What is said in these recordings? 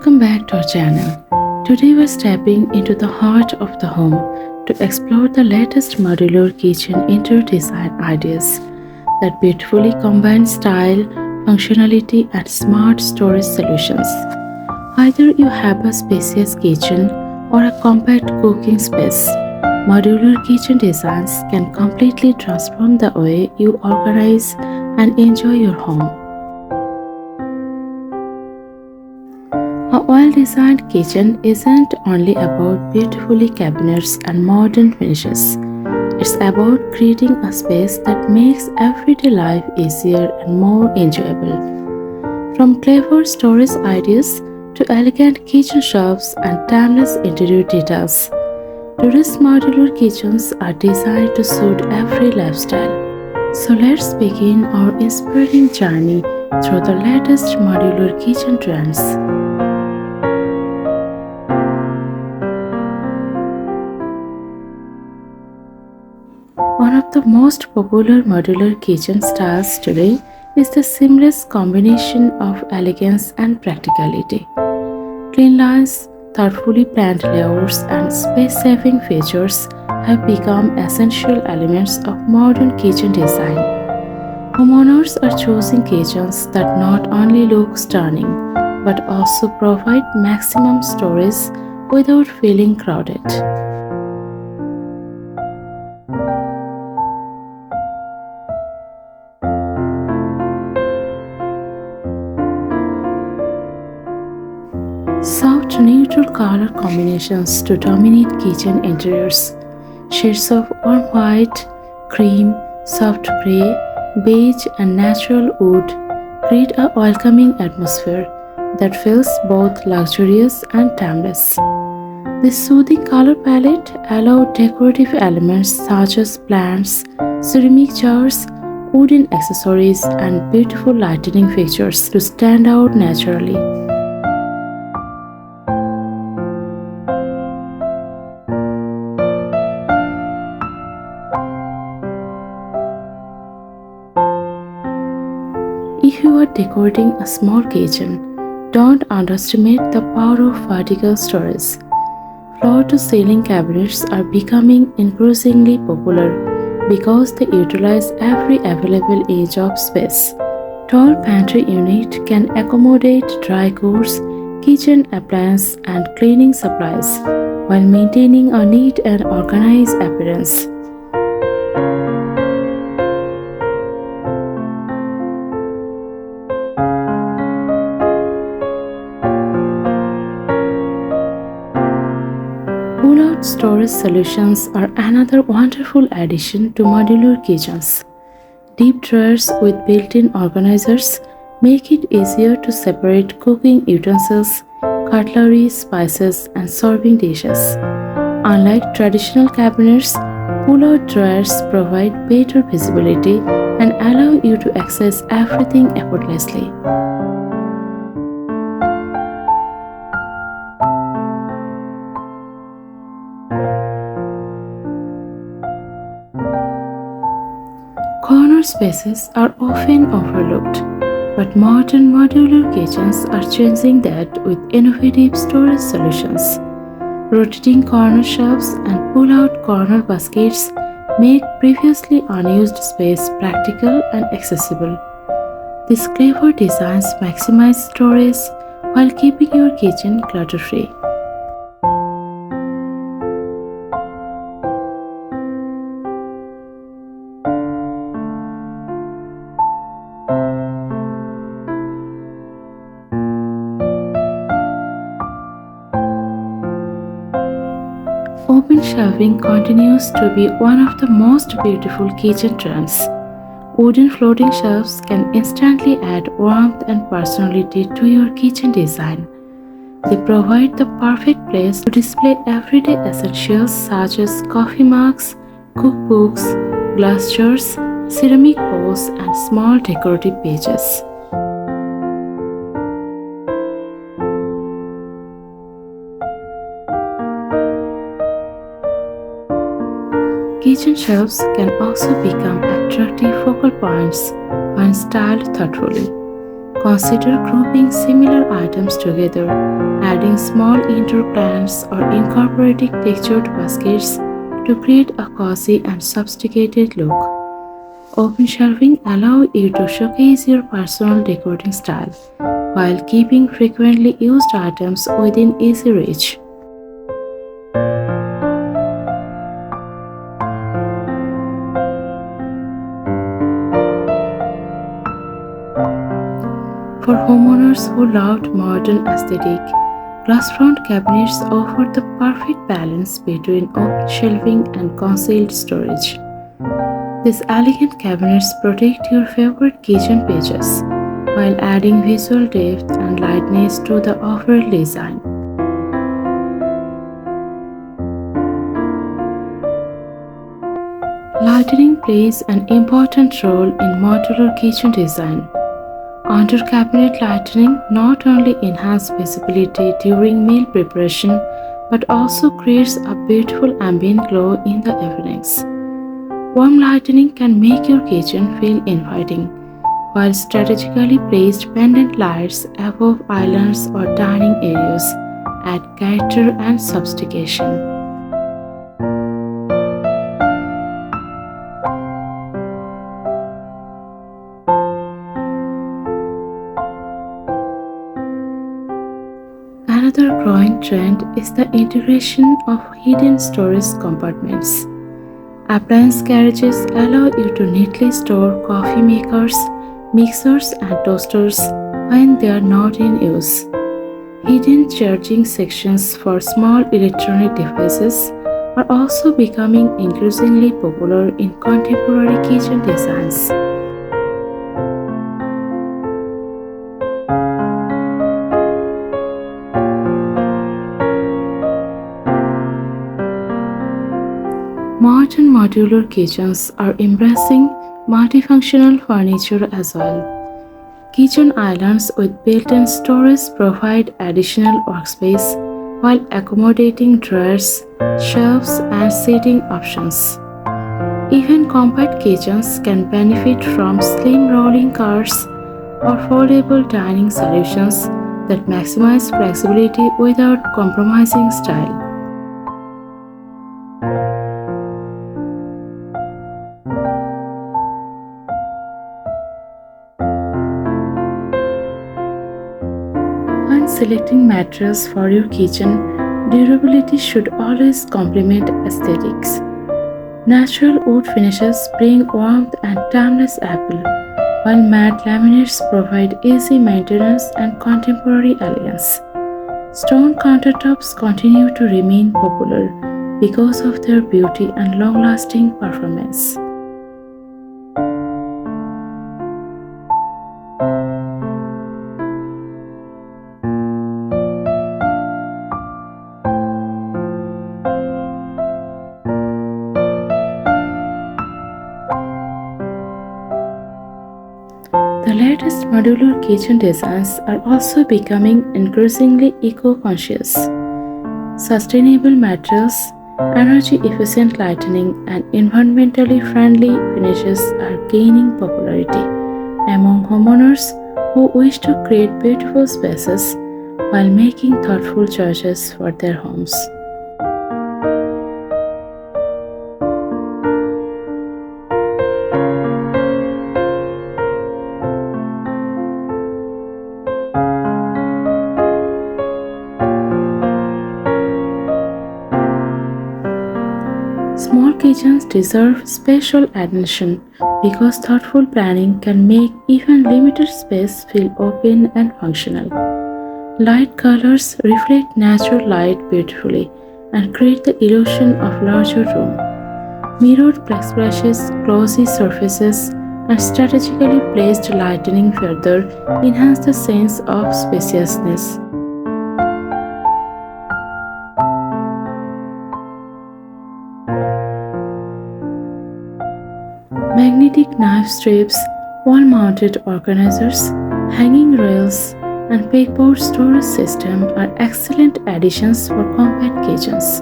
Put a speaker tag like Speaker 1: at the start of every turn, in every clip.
Speaker 1: Welcome back to our channel. Today we're stepping into the heart of the home to explore the latest modular kitchen interior design ideas that beautifully combine style, functionality, and smart storage solutions. Either you have a spacious kitchen or a compact cooking space, modular kitchen designs can completely transform the way you organize and enjoy your home. A well-designed kitchen isn't only about beautifully cabinets and modern finishes. It's about creating a space that makes everyday life easier and more enjoyable. From clever storage ideas to elegant kitchen shelves and timeless interior details, today's modular kitchens are designed to suit every lifestyle. So let's begin our inspiring journey through the latest modular kitchen trends. One of the most popular modular kitchen styles today is the seamless combination of elegance and practicality. Clean lines, thoughtfully planned layouts, and space-saving features have become essential elements of modern kitchen design. Homeowners are choosing kitchens that not only look stunning but also provide maximum storage without feeling crowded. Soft neutral color combinations to dominate kitchen interiors. Shades of warm white, cream, soft gray, beige, and natural wood create a welcoming atmosphere that feels both luxurious and timeless. This soothing color palette allows decorative elements such as plants, ceramic jars, wooden accessories, and beautiful lighting fixtures to stand out naturally. If you are decorating a small kitchen, don't underestimate the power of vertical storage. Floor-to-ceiling cabinets are becoming increasingly popular because they utilize every available inch of space. Tall pantry unit can accommodate dry goods, kitchen appliances, and cleaning supplies while maintaining a neat and organized appearance. Pull-out storage solutions are another wonderful addition to modular kitchens. Deep drawers with built-in organizers make it easier to separate cooking utensils, cutlery, spices, and serving dishes. Unlike traditional cabinets, pull-out drawers provide better visibility and allow you to access everything effortlessly. Corner spaces are often overlooked, but modern modular kitchens are changing that with innovative storage solutions. Rotating corner shelves and pull-out corner baskets make previously unused space practical and accessible. These clever designs maximize storage while keeping your kitchen clutter-free. Open shelving continues to be one of the most beautiful kitchen trends. Wooden floating shelves can instantly add warmth and personality to your kitchen design. They provide the perfect place to display everyday essentials such as coffee mugs, cookbooks, glass jars, ceramic bowls, and small decorative pages. Kitchen shelves can also become attractive focal points when styled thoughtfully. Consider grouping similar items together, adding small indoor plants or incorporating textured baskets to create a cozy and sophisticated look. Open shelving allows you to showcase your personal decorating style while keeping frequently used items within easy reach. For homeowners who loved modern aesthetic, glass front cabinets offer the perfect balance between open shelving and concealed storage. These elegant cabinets protect your favorite kitchen pages while adding visual depth and lightness to the overall design. Lighting plays an important role in modular kitchen design. Under cabinet lighting not only enhances visibility during meal preparation but also creates a beautiful ambient glow in the evenings. Warm lighting can make your kitchen feel inviting, while strategically placed pendant lights above islands or dining areas add character and sophistication. Another growing trend is the integration of hidden storage compartments. Appliance garages allow you to neatly store coffee makers, mixers, and toasters when they are not in use. Hidden charging sections for small electronic devices are also becoming increasingly popular in contemporary kitchen designs. Modern modular kitchens are embracing multifunctional furniture as well. Kitchen islands with built-in storage provide additional workspace while accommodating drawers, shelves, and seating options. Even compact kitchens can benefit from slim rolling carts or foldable dining solutions that maximize flexibility without compromising style. When selecting materials for your kitchen, durability should always complement aesthetics. Natural wood finishes bring warmth and timeless appeal, while matte laminates provide easy maintenance and contemporary elegance. Stone countertops continue to remain popular because of their beauty and long-lasting performance. The latest modular kitchen designs are also becoming increasingly eco-conscious. Sustainable materials, energy-efficient lighting, and environmentally friendly finishes are gaining popularity among homeowners who wish to create beautiful spaces while making thoughtful choices for their homes. Small kitchens deserve special attention because thoughtful planning can make even limited space feel open and functional. Light colors reflect natural light beautifully and create the illusion of larger room. Mirrored backsplashes, glossy surfaces, and strategically placed lighting further enhance the sense of spaciousness. Magnetic knife strips, wall-mounted organizers, hanging rails, and pegboard storage system are excellent additions for compact kitchens.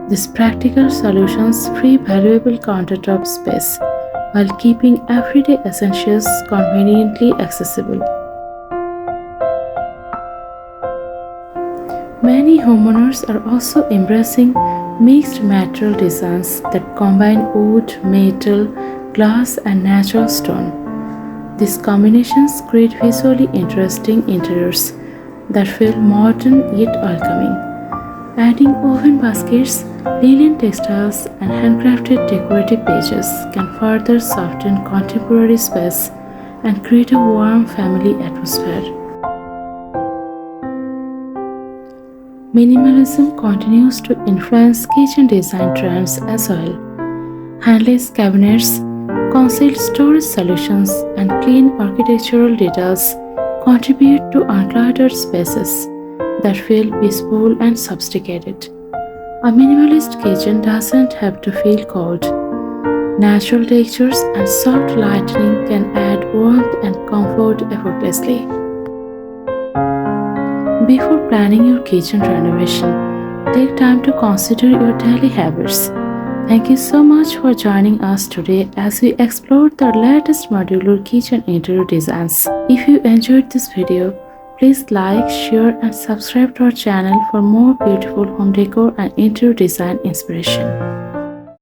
Speaker 1: These practical solutions free valuable countertop space while keeping everyday essentials conveniently accessible. Many homeowners are also embracing mixed material designs that combine wood, metal, glass, and natural stone. These combinations create visually interesting interiors that feel modern yet welcoming. Adding woven baskets, linen textiles, and handcrafted decorative pages can further soften contemporary space and create a warm family atmosphere. Minimalism continues to influence kitchen design trends as well. Handless cabinets, concealed storage solutions, and clean architectural details contribute to uncluttered spaces that feel peaceful and sophisticated. A minimalist kitchen doesn't have to feel cold. Natural textures and soft lighting can add warmth and comfort effortlessly. Before planning your kitchen renovation, take time to consider your daily habits. Thank you so much for joining us today as we explored the latest modular kitchen interior designs. If you enjoyed this video, please like, share and subscribe to our channel for more beautiful home decor and interior design inspiration.